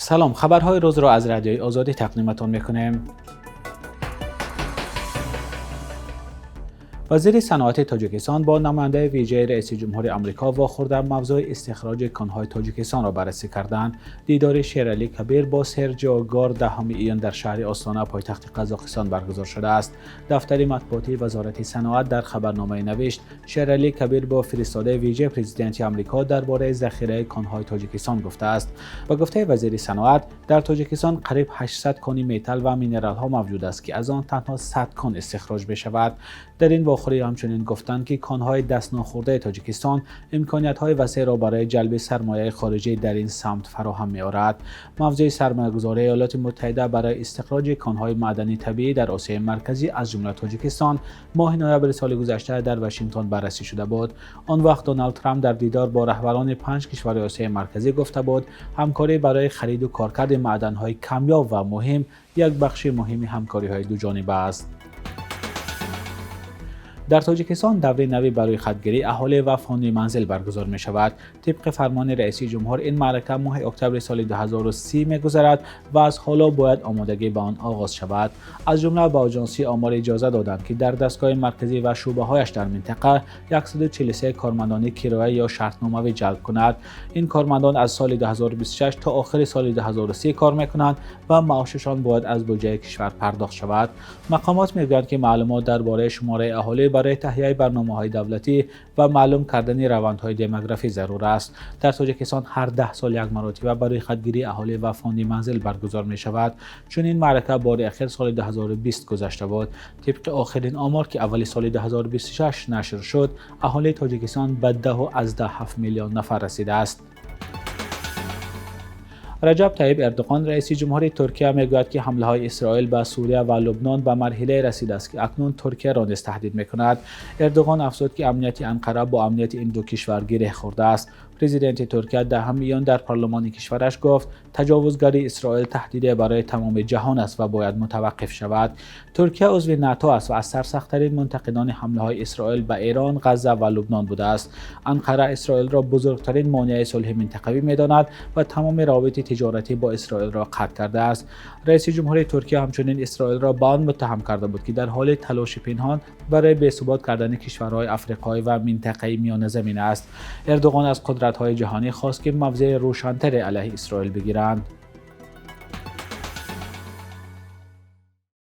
سلام، خبرهای روز را از رادیوی آزادی تقدیمتان میکنیم. وزیر صنعت تاجیکستان با نماینده ویژه رئیس جمهور آمریکا واخورده موضوع استخراج کانهای تاجیکستان را بررسی کردند. دیدار شیرعلی کبیر با سرجیو گار 10 ایون در شهر آستانه پایتخت قزاقستان برگزار شده است. دفتر مطبوعاتی وزارت صنعت در خبرنامه نوشت شیرعلی کبیر با فرستاده ویژه پرزیدنت آمریکا درباره ذخیره کانهای تاجیکستان گفته است. با گفته وزیر صنعت، در تاجیکستان قریب 800 کان متل و مینرال ها موجود است که از آن تنها 100 کان استخراج می شود. در این واخوری همچنین گفتند که کانهای دست ناخورده تاجیکستان امکانیت‌های وسیع را برای جلب سرمایه خارجی در این سمت فراهم می‌آورد. موضوع سرمایه‌گذاری ایالات متحده برای استخراج کانهای معدنی طبیعی در آسیای مرکزی از جمله تاجیکستان ماه نوامبر سال گذشته در واشنگتن بررسی شده بود. آن وقت دونالد ترامپ در دیدار با رهبران 5 کشور آسیای مرکزی گفته بود همکاری برای خرید و کارکرد معدن‌های کمیاب و مهم یک بخش مهم همکاری‌های دوجانبه است. در تاجیکستان دوره نوی برای خودگیری اهالی و فانی منزل برگزار می شود. طبق فرمان رئیس جمهور این معرکه ماه اکتبر سال 2030 می گذرد و از حالا باید آمادگی به آن آغاز شود. از جمله به آژانس آمار اجازه دادند که در دستگاه مرکزی و شعبه هایش در منطقه 143 کارمندان کرایه یا شرطنامه جلب کند. این کارمندان از سال 2026 تا آخر سال 2030 کار می کنند و معاششان باید از بودجه کشور پرداخت شود. مقامات میگویند که معلومات درباره شماره اهالی برای تهیه برنامه‌های دولتی و معلوم کردن روندهای دموگرافی ضرور است. در تاجیکستان هر 10 سال یک مرتبه برای خودگیری اهالی و فاند منزل برگزار می شود. چون این معرکه بار اخیر سال 2020 گذشته بود. طبق آخرین آمار که اول سال 2026 نشر شد، اهالی تاجیکستان به 10.7 میلیون نفر رسیده است. رجب طیب اردوغان رئیس جمهور ترکیه میگوید که حمله های اسرائیل به سوریه و لبنان به مرحله رسیده است که اکنون ترکیه را نیز تهدید میکند. اردوغان افزود که امنیت انقره با امنیت این دو کشور گره خورده است. پرزیدنت ترکیه 10 ایون در پارلمان کشورش گفت تجاوزگری اسرائیل تهدید برای تمام جهان است و باید متوقف شود. ترکیه عضو ناتو است و از سرسخت‌ترین منتقدان حمله های اسرائیل به ایران، غزه و لبنان بوده است. انقره اسرائیل را بزرگترین مانع صلح منطقوی می‌داند و تمام روابط تجارتی با اسرائیل را قطع کرده است. رئیس جمهور ترکیه همچنین اسرائیل را به آن متهم کرده بود که در حال تلاش پنهان برای بی‌ثبات کردن کشورهای آفریقایی و منطقه میانه زمین است. اردوغان از قدرت‌های جهانی خواست که موضع روشن‌تری علیه اسرائیل بگیرند.